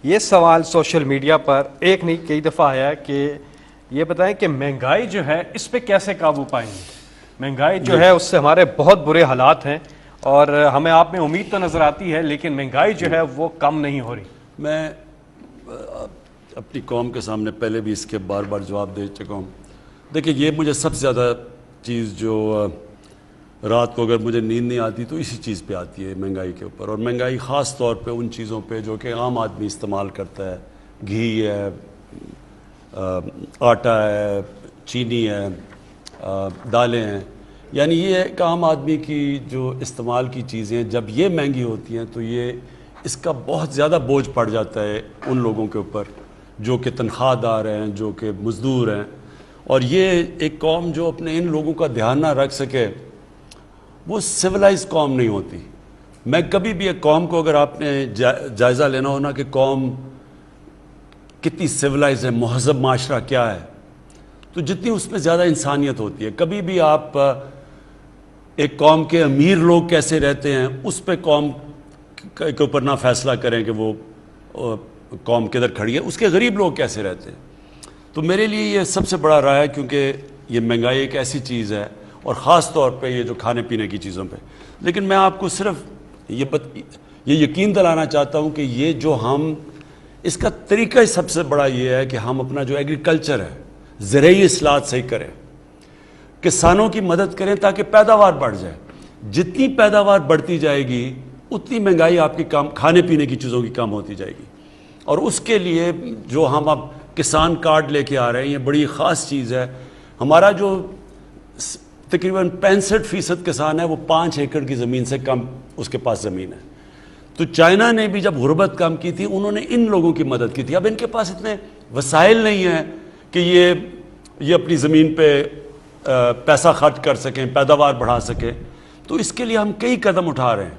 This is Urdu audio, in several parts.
یہ سوال سوشل میڈیا پر ایک نہیں کئی دفعہ آیا ہے کہ یہ بتائیں کہ مہنگائی جو ہے اس پہ کیسے قابو پائیں گے. مہنگائی جو ہے اس سے ہمارے بہت برے حالات ہیں اور ہمیں آپ میں امید تو نظر آتی ہے لیکن مہنگائی جو ہے وہ کم نہیں ہو رہی. میں اپنی قوم کے سامنے پہلے بھی اس کے بار بار جواب دے چکا ہوں. دیکھیں یہ مجھے سب سے زیادہ چیز جو رات کو اگر مجھے نیند نہیں آتی تو اسی چیز پہ آتی ہے مہنگائی کے اوپر, اور مہنگائی خاص طور پہ ان چیزوں پہ جو کہ عام آدمی استعمال کرتا ہے. گھی ہے, آٹا ہے, چینی ہے, دالیں ہیں, یعنی یہ ایک عام آدمی کی جو استعمال کی چیزیں جب یہ مہنگی ہوتی ہیں تو یہ اس کا بہت زیادہ بوجھ پڑ جاتا ہے ان لوگوں کے اوپر جو کہ تنخواہ دار ہیں, جو کہ مزدور ہیں. اور یہ ایک قوم جو اپنے ان لوگوں کا دھیان نہ رکھ سکے وہ سویلائز قوم نہیں ہوتی. میں کبھی بھی ایک قوم کو اگر آپ نے جائزہ لینا ہو نا کہ قوم کتنی سویلائز ہے, مہذب معاشرہ کیا ہے, تو جتنی اس میں زیادہ انسانیت ہوتی ہے. کبھی بھی آپ ایک قوم کے امیر لوگ کیسے رہتے ہیں اس پہ قوم کے اوپر نہ فیصلہ کریں کہ وہ قوم کدھر کھڑی ہے, اس کے غریب لوگ کیسے رہتے ہیں. تو میرے لیے یہ سب سے بڑا راہ ہے کیونکہ یہ مہنگائی ایک ایسی چیز ہے اور خاص طور پہ یہ جو کھانے پینے کی چیزوں پہ. لیکن میں آپ کو صرف یہ یقین دلانا چاہتا ہوں کہ یہ جو ہم اس کا طریقہ سب سے بڑا یہ ہے کہ ہم اپنا جو ایگریکلچر ہے, زرعی اصلاحات صحیح کریں, کسانوں کی مدد کریں تاکہ پیداوار بڑھ جائے. جتنی پیداوار بڑھتی جائے گی اتنی مہنگائی آپ کی کھانے پینے کی چیزوں کی کم ہوتی جائے گی. اور اس کے لیے جو ہم اب کسان کارڈ لے کے آ رہے ہیں یہ بڑی خاص چیز ہے. ہمارا جو تقریباً 65% کسان ہے وہ 5 ایکڑ کی زمین سے کم اس کے پاس زمین ہے. تو چائنا نے بھی جب غربت کم کی تھی انہوں نے ان لوگوں کی مدد کی تھی. اب ان کے پاس اتنے وسائل نہیں ہیں کہ یہ اپنی زمین پہ پیسہ خرچ کر سکیں, پیداوار بڑھا سکیں. تو اس کے لیے ہم کئی قدم اٹھا رہے ہیں.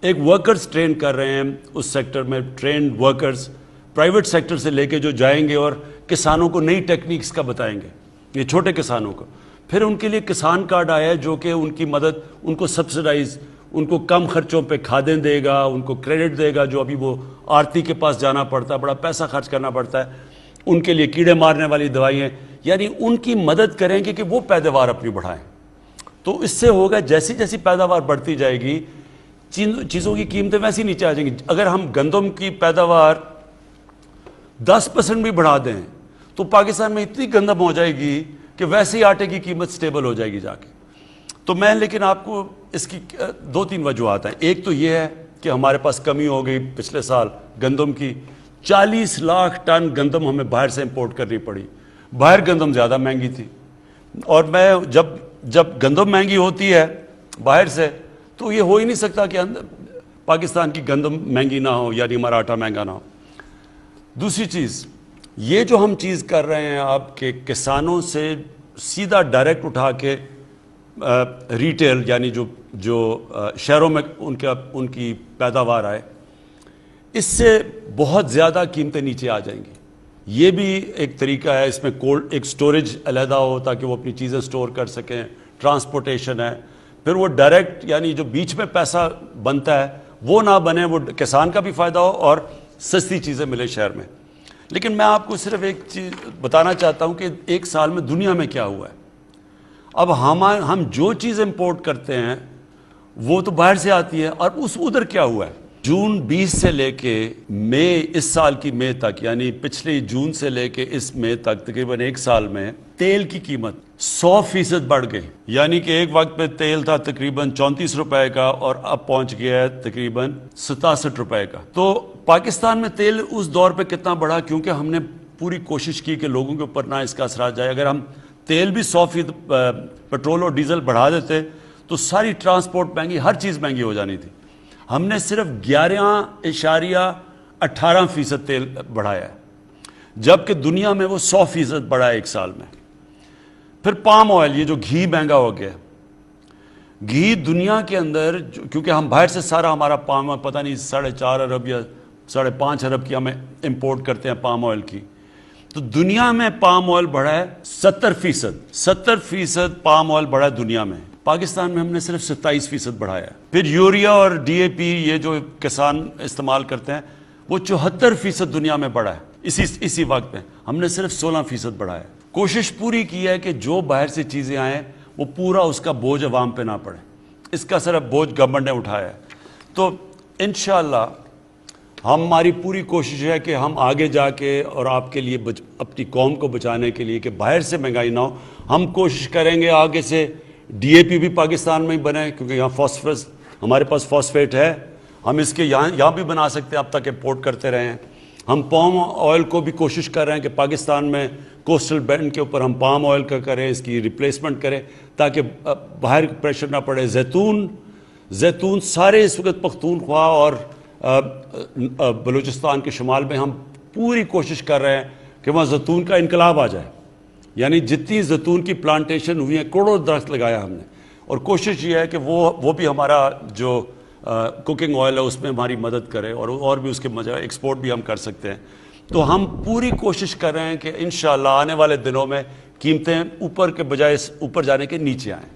ایک ورکرز ٹرین کر رہے ہیں اس سیکٹر میں, ٹرینڈ ورکرز پرائیویٹ سیکٹر سے لے کے جو جائیں گے اور کسانوں کو نئی ٹیکنیکس کا بتائیں گے, یہ چھوٹے کسانوں کو. پھر ان کے لیے کسان کارڈ آیا ہے جو کہ ان کی مدد, ان کو سبسڈائز, ان کو کم خرچوں پہ کھادیں دے گا, ان کو کریڈٹ دے گا. جو ابھی وہ آرتی کے پاس جانا پڑتا ہے, بڑا پیسہ خرچ کرنا پڑتا ہے, ان کے لیے کیڑے مارنے والی دوائیں, یعنی ان کی مدد کریں گے کہ وہ پیداوار اپنی بڑھائیں. تو اس سے ہوگا جیسی جیسی پیداوار بڑھتی جائے گی چیزوں کی قیمتیں ویسی نیچے آ جائیں گی. اگر ہم گندم کی پیداوار 10% بھی بڑھا دیں تو پاکستان میں اتنی گندم ہو جائے گی کہ ویسے ہی آٹے کی قیمت سٹیبل ہو جائے گی جا کے. تو میں لیکن آپ کو اس کی 2-3 وجوہات ہیں. ایک تو یہ ہے کہ ہمارے پاس کمی ہو گئی پچھلے سال گندم کی, 40 لاکھ ٹن گندم ہمیں باہر سے امپورٹ کرنی پڑی. باہر گندم زیادہ مہنگی تھی, اور میں جب گندم مہنگی ہوتی ہے باہر سے تو یہ ہو ہی نہیں سکتا کہ پاکستان کی گندم مہنگی نہ ہو, یعنی ہمارا آٹا مہنگا نہ ہو. دوسری چیز یہ جو ہم چیز کر رہے ہیں آپ کے کسانوں سے سیدھا ڈائریکٹ اٹھا کے ریٹیل, یعنی جو شہروں میں ان کی پیداوار آئے, اس سے بہت زیادہ قیمتیں نیچے آ جائیں گی. یہ بھی ایک طریقہ ہے. اس میں ایک سٹوریج علیحدہ ہو تاکہ وہ اپنی چیزیں سٹور کر سکیں, ٹرانسپورٹیشن ہے. پھر وہ ڈائریکٹ یعنی جو بیچ میں پیسہ بنتا ہے وہ نہ بنے, وہ کسان کا بھی فائدہ ہو اور سستی چیزیں ملے شہر میں. لیکن میں آپ کو صرف ایک چیز بتانا چاہتا ہوں کہ 1 سال میں دنیا میں کیا ہوا ہے. اب ہم جو چیز امپورٹ کرتے ہیں وہ تو باہر سے آتی ہے, اور ادھر کیا ہوا ہے. جون 20 سے لے کے مئی, اس سال کی مئی تک, یعنی پچھلی جون سے لے کے اس مئی تک تقریباً 1 سال میں تیل کی قیمت 100% بڑھ گئی. یعنی کہ ایک وقت پہ تیل تھا تقریباً 34 روپے کا اور اب پہنچ گیا ہے تقریباً 67 روپے کا. تو پاکستان میں تیل اس دور پہ کتنا بڑھا کیونکہ ہم نے پوری کوشش کی کہ لوگوں کے اوپر نہ اس کا اثرات جائے. اگر ہم تیل بھی 100% پیٹرول اور ڈیزل بڑھا دیتے تو ساری ٹرانسپورٹ مہنگی, ہر چیز مہنگی ہو جانی تھی. ہم نے صرف 11.18% تیل بڑھایا ہے, جبکہ دنیا میں وہ 100% بڑھا ہے 1 سال میں. پھر پام آئل, یہ جو گھی مہنگا ہو گیا. گھی دنیا کے اندر کیونکہ ہم باہر سے سارا ہمارا پام آئل پتہ نہیں 4.5 ارب یا 5.5 ارب کی ہمیں امپورٹ کرتے ہیں پام آئل کی, تو دنیا میں پام آئل بڑھا ہے 70% پام آئل بڑھا ہے دنیا میں. پاکستان میں ہم نے صرف 27% بڑھایا ہے. پھر یوریا اور ڈی اے پی, یہ جو کسان استعمال کرتے ہیں, وہ 74% دنیا میں بڑھا ہے اسی وقت میں. ہم نے صرف 16% بڑھا ہے. کوشش پوری کی ہے کہ جو باہر سے چیزیں آئیں وہ پورا اس کا بوجھ عوام پہ نہ پڑے. اس کا صرف بوجھ گورنمنٹ نے اٹھایا ہے. تو انشاءاللہ ہماری پوری کوشش ہے کہ ہم آگے جا کے اور آپ کے لیے اپنی قوم کو بچانے کے لیے کہ باہر سے مہنگائی نہ ہو، ہم کوشش کریں گے آگے سے ڈی اے پی بھی پاکستان میں ہی بنے، کیونکہ یہاں فاسفورس ہمارے پاس فاسفیٹ ہے، ہم اس کے یہاں بھی بنا سکتے ہیں، اب تک امپورٹ کرتے رہے ہیں. ہم پام آئل کو بھی کوشش کر رہے ہیں کہ پاکستان میں کوسٹل بینڈ کے اوپر ہم پام آئل کا کریں، اس کی ریپلیسمنٹ کریں تاکہ باہر پریشر نہ پڑے. زیتون سارے اس وقت پختونخوا اور بلوچستان کے شمال میں ہم پوری کوشش کر رہے ہیں کہ وہاں زیتون کا انقلاب آ جائے. یعنی جتنی زیتون کی پلانٹیشن ہوئی ہیں، کروڑوں درخت لگایا ہم نے، اور کوشش یہ ہے کہ وہ بھی ہمارا جو کوکنگ آئل ہے اس میں ہماری مدد کرے، اور بھی اس کے ایکسپورٹ بھی ہم کر سکتے ہیں. تو ہم پوری کوشش کر رہے ہیں کہ انشاءاللہ آنے والے دنوں میں قیمتیں اوپر کے بجائے اوپر جانے کے نیچے آئیں.